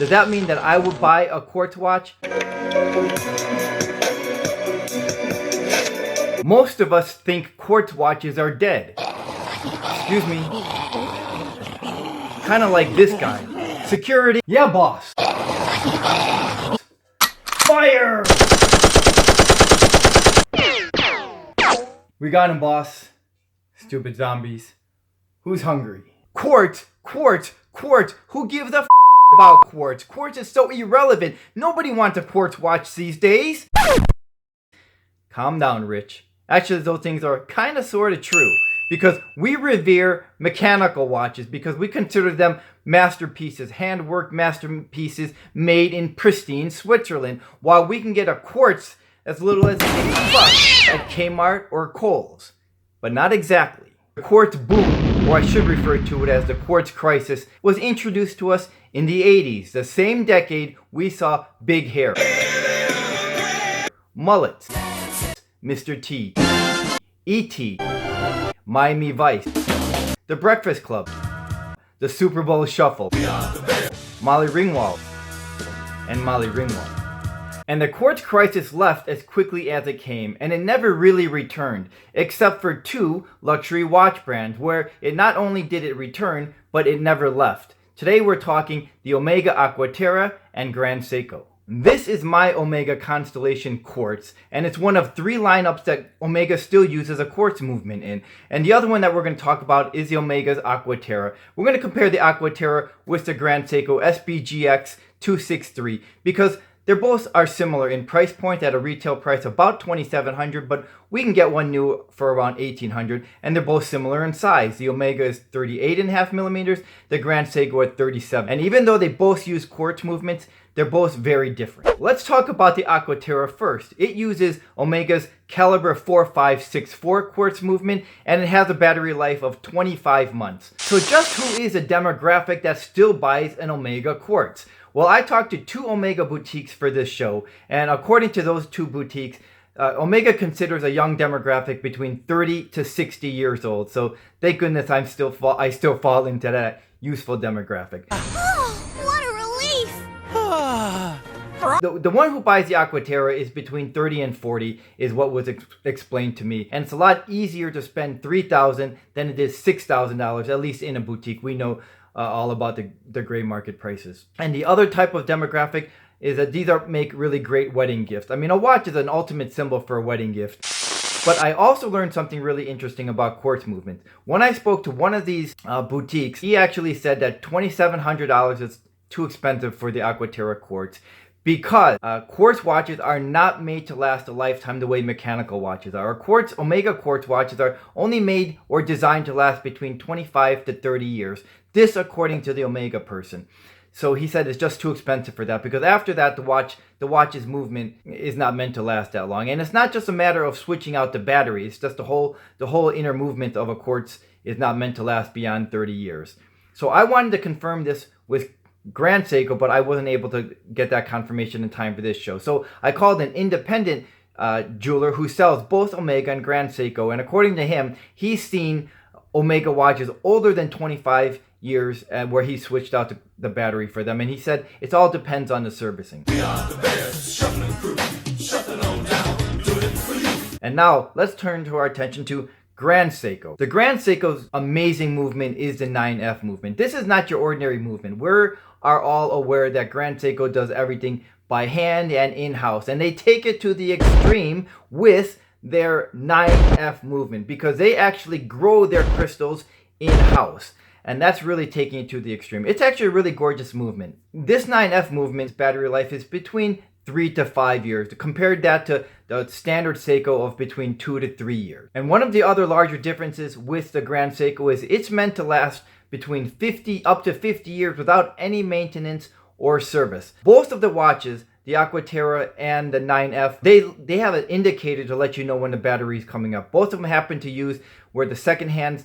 Does that mean that I would buy a quartz watch? Most of us think quartz watches are dead. Excuse me. Kind of like this guy. Security. Yeah, boss. Fire! We got him, boss. Stupid zombies. Who's hungry? Quartz! Quartz! Quartz! Who gives a about quartz? Quartz is so irrelevant. Nobody wants a quartz watch these days. Calm down, Rich. Actually, those things are kind of sort of true. Because we revere mechanical watches because we consider them masterpieces, handwork masterpieces made in pristine Switzerland, while we can get a quartz as little as $80 at Kmart or Kohl's. But not exactly. The quartz boom, or I should refer to it as the quartz crisis, was introduced to us in the 80s, the same decade we saw big hair, mullets, Mr. T, E.T., Miami Vice, The Breakfast Club, The Super Bowl Shuffle, Molly Ringwald, and Molly Ringwald. And the quartz crisis left as quickly as it came, and it never really returned, except for two luxury watch brands, where it not only did it return, but it never left. Today we're talking the Omega Aqua Terra and Grand Seiko. This is my Omega Constellation Quartz, and it's one of 3 lineups that Omega still uses a quartz movement in. And the other one that we're going to talk about is the Omega's Aqua Terra. We're going to compare the Aqua Terra with the Grand Seiko SBGX 263 because they both are similar in price point at a retail price about $2,700, but we can get one new for around $1,800, and they're both similar in size. The Omega is 38.5 millimeters, the Grand Seiko at 37. And even though they both use quartz movements, they're both very different. Let's talk about the Aqua Terra first. It uses Omega's caliber 4564 quartz movement, and it has a battery life of 25 months. So just who is a demographic that still buys an Omega quartz? Well, I talked to 2 Omega boutiques for this show, and according to those 2 boutiques, Omega considers a young demographic between 30 to 60 years old. So thank goodness I still fall into that useful demographic. What a relief! The one who buys the Aqua Terra is between 30 and 40 is what was explained to me. And it's a lot easier to spend $3,000 than it is $6,000, at least in a boutique. We know all about the gray market prices. And the other type of demographic is that these make really great wedding gifts. I mean, a watch is an ultimate symbol for a wedding gift. But I also learned something really interesting about quartz movement. When I spoke to one of these boutiques, he actually said that $2,700 is too expensive for the Aqua Terra quartz because quartz watches are not made to last a lifetime the way mechanical watches are. Omega quartz watches are only made or designed to last between 25 to 30 years. This according to the Omega person. So he said it's just too expensive for that because after that the watch's movement is not meant to last that long. And it's not just a matter of switching out the battery. It's just the whole inner movement of a quartz is not meant to last beyond 30 years. So I wanted to confirm this with Grand Seiko, but I wasn't able to get that confirmation in time for this show. So I called an independent jeweler who sells both Omega and Grand Seiko, and according to him, he's seen Omega watches older than 25 years where he switched out the battery for them, and he said it all depends on the servicing. And now let's turn to our attention to Grand Seiko. The Grand Seiko's amazing movement is the 9F movement. This is not your ordinary movement. We are all aware that Grand Seiko does everything by hand and in-house, and they take it to the extreme with their 9F movement because they actually grow their crystals in-house. And that's really taking it to the extreme. It's actually a really gorgeous movement. This 9F movement's battery life is between 3 to 5 years. Compared that to the standard Seiko of between 2 to 3 years. And one of the other larger differences with the Grand Seiko is it's meant to last between up to 50 years without any maintenance or service. Both of the watches, the Aqua Terra and the 9F, they have an indicator to let you know when the battery is coming up. Both of them happen to use where the second hand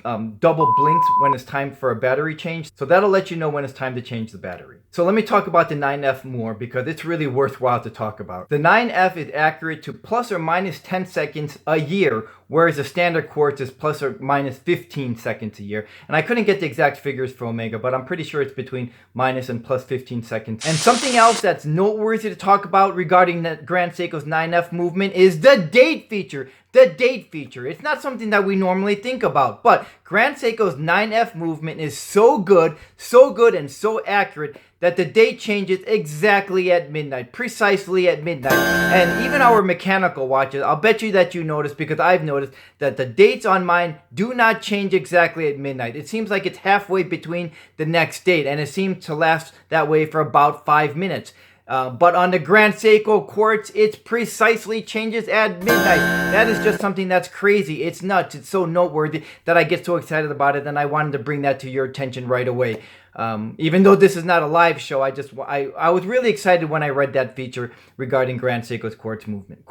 double blinks when it's time for a battery change. So that'll let you know when it's time to change the battery. So let me talk about the 9F more because it's really worthwhile to talk about. The 9F is accurate to plus or minus 10 seconds a year, whereas the standard quartz is plus or minus 15 seconds a year. And I couldn't get the exact figures for Omega, but I'm pretty sure it's between minus and plus 15 seconds. And something else that's noteworthy to talk about regarding the Grand Seiko's 9F movement is the date feature. The date feature. It's not something that we normally think about, but Grand Seiko's 9F movement is so good and so accurate that the date changes exactly at midnight, precisely at midnight. And even our mechanical watches, I'll bet you that you noticed, because I've noticed that the dates on mine do not change exactly at midnight. It seems like it's halfway between the next date, and it seems to last that way for about 5 minutes. But on the Grand Seiko quartz, it precisely changes at midnight. That is just something that's crazy. It's nuts. It's so noteworthy that I get so excited about it, and I wanted to bring that to your attention right away. Even though this is not a live show, I was really excited when I read that feature regarding Grand Seiko's quartz movement.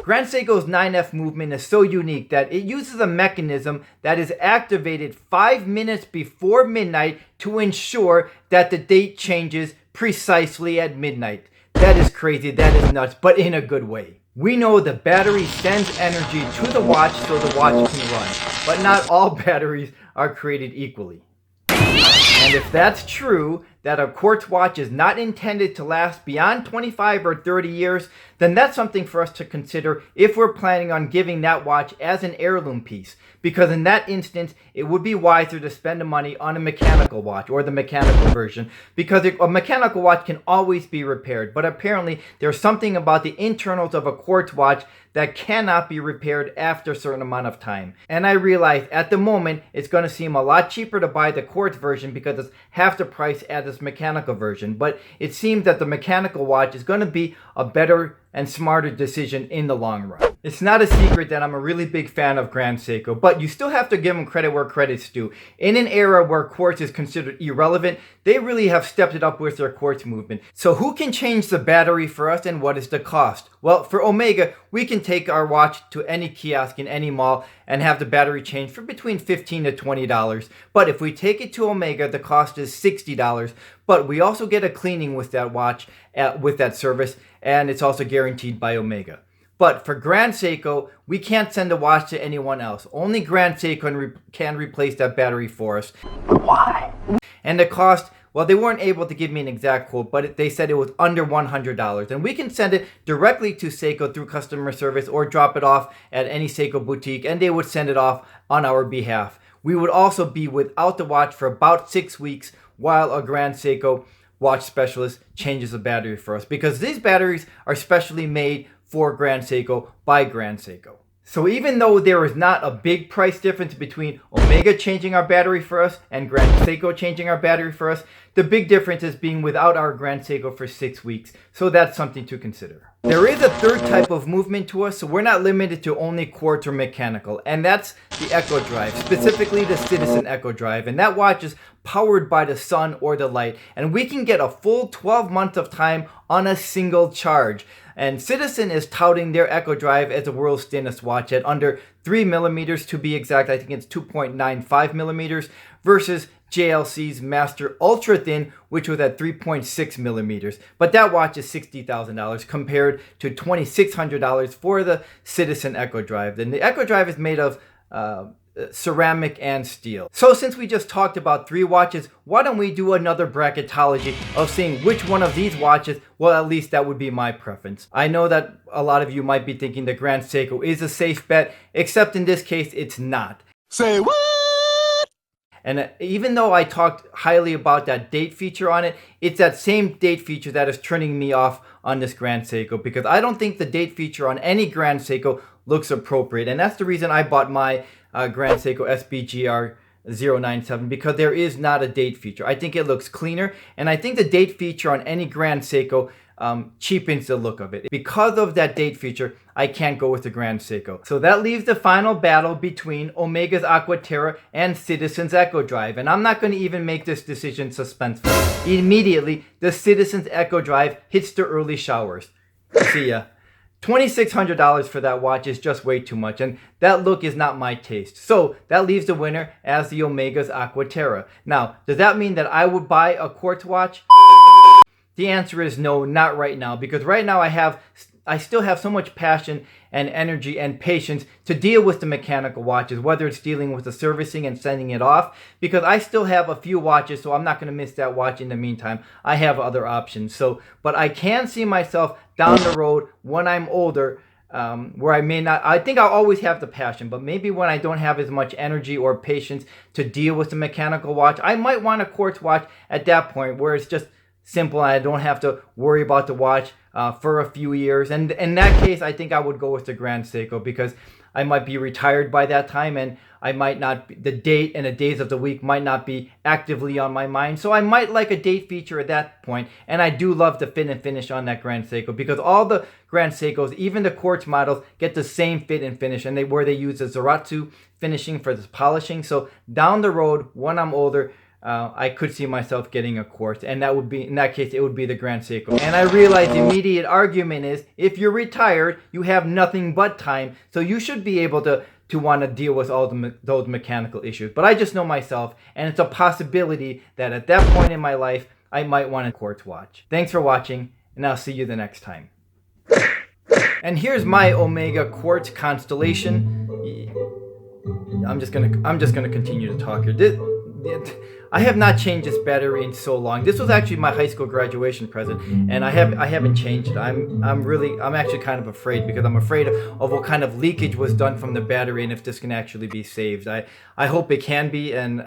Grand Seiko's 9F movement is so unique that it uses a mechanism that is activated 5 minutes before midnight to ensure that the date changes precisely at midnight. That is crazy, that is nuts, but in a good way. We know the battery sends energy to the watch so the watch can run, but not all batteries are created equally. And if that's true, that a quartz watch is not intended to last beyond 25 or 30 years, then that's something for us to consider if we're planning on giving that watch as an heirloom piece. Because in that instance, it would be wiser to spend the money on a mechanical watch, or the mechanical version, because a mechanical watch can always be repaired. But apparently, there's something about the internals of a quartz watch that cannot be repaired after a certain amount of time. And I realize at the moment, it's going to seem a lot cheaper to buy the quartz version because it's half the price as this mechanical version. But it seems that the mechanical watch is going to be a better and smarter decision in the long run. It's not a secret that I'm a really big fan of Grand Seiko, but you still have to give them credit where credit's due. In an era where quartz is considered irrelevant, they really have stepped it up with their quartz movement. So who can change the battery for us, and what is the cost? Well, for Omega, we can take our watch to any kiosk in any mall and have the battery changed for between $15 to $20. But if we take it to Omega, the cost is $60. But we also get a cleaning with that watch, with that service, and it's also guaranteed by Omega. But for Grand Seiko, we can't send the watch to anyone else. Only Grand Seiko can replace that battery for us. Why? And the cost, well, they weren't able to give me an exact quote, but they said it was under $100. And we can send it directly to Seiko through customer service, or drop it off at any Seiko boutique, and they would send it off on our behalf. We would also be without the watch for about 6 weeks while a Grand Seiko watch specialist changes the battery for us, because these batteries are specially made for Grand Seiko by Grand Seiko. So even though there is not a big price difference between Omega changing our battery for us and Grand Seiko changing our battery for us, the big difference is being without our Grand Seiko for 6 weeks. So that's something to consider. There is a third type of movement to us, so we're not limited to only quartz or mechanical, and that's the Eco Drive, specifically the Citizen Eco Drive. And that watch is powered by the sun or the light, and we can get a full 12 months of time on a single charge. And Citizen is touting their Eco Drive as the world's thinnest watch at under 3 millimeters to be exact. I think it's 2.95 millimeters versus JLC's Master Ultra Thin, which was at 3.6 millimeters. But that watch is $60,000 compared to $2,600 for the Citizen Eco Drive. And the Eco Drive is made of ceramic and steel. So since we just talked about 3 watches, why don't we do another bracketology of seeing which one of these watches, well, at least that would be my preference. I know that a lot of you might be thinking the Grand Seiko is a safe bet, except in this case, it's not. Say what? And even though I talked highly about that date feature on it, it's that same date feature that is turning me off on this Grand Seiko, because I don't think the date feature on any Grand Seiko looks appropriate. And that's the reason I bought my Grand Seiko SBGR 097, because there is not a date feature. I think it looks cleaner, and I think the date feature on any Grand Seiko cheapens the look of it. Because of that date feature, I can't go with the Grand Seiko. So that leaves the final battle between Omega's Aqua Terra and Citizen's Eco Drive. And I'm not going to even make this decision suspenseful. Immediately, the Citizen's Eco Drive hits the early showers. See ya. $2,600 for that watch is just way too much, and that look is not my taste. So that leaves the winner as the Omega's Aqua Terra. Now, does that mean that I would buy a quartz watch? The answer is no, not right now, because right now I still have so much passion and energy and patience to deal with the mechanical watches, whether it's dealing with the servicing and sending it off, because I still have a few watches, so I'm not going to miss that watch in the meantime. I have other options. But I can see myself down the road when I'm older, where I think I'll always have the passion, but maybe when I don't have as much energy or patience to deal with the mechanical watch, I might want a quartz watch at that point where it's just simple and I don't have to worry about the watch for a few years. And in that case, I think I would go with the Grand Seiko, because I might be retired by that time, and I might not be, the date and the days of the week might not be actively on my mind. So I might like a date feature at that point. And I do love the fit and finish on that Grand Seiko, because all the Grand Seikos, even the quartz models, get the same fit and finish, and where they use the Zaratsu finishing for the polishing. So down the road, when I'm older, I could see myself getting a quartz, and that would be, in that case, it would be the Grand Seiko. And I realize the immediate argument is, if you're retired, you have nothing but time, so you should be able to want to deal with all those mechanical issues. But I just know myself, and it's a possibility that at that point in my life, I might want a quartz watch. Thanks for watching, and I'll see you the next time. And here's my Omega quartz constellation. I'm just gonna continue to talk here. I have not changed this battery in so long. This was actually my high school graduation present, and I haven't changed it. I'm actually kind of afraid, because I'm afraid of what kind of leakage was done from the battery, and if this can actually be saved. I hope it can be, and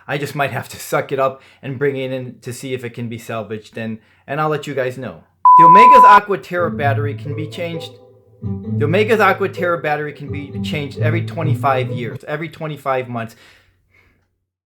I just might have to suck it up and bring it in to see if it can be salvaged, and I'll let you guys know. The Omega's Aqua Terra battery can be changed. The Omega's Aqua Terra battery can be changed every 25 years, every 25 months.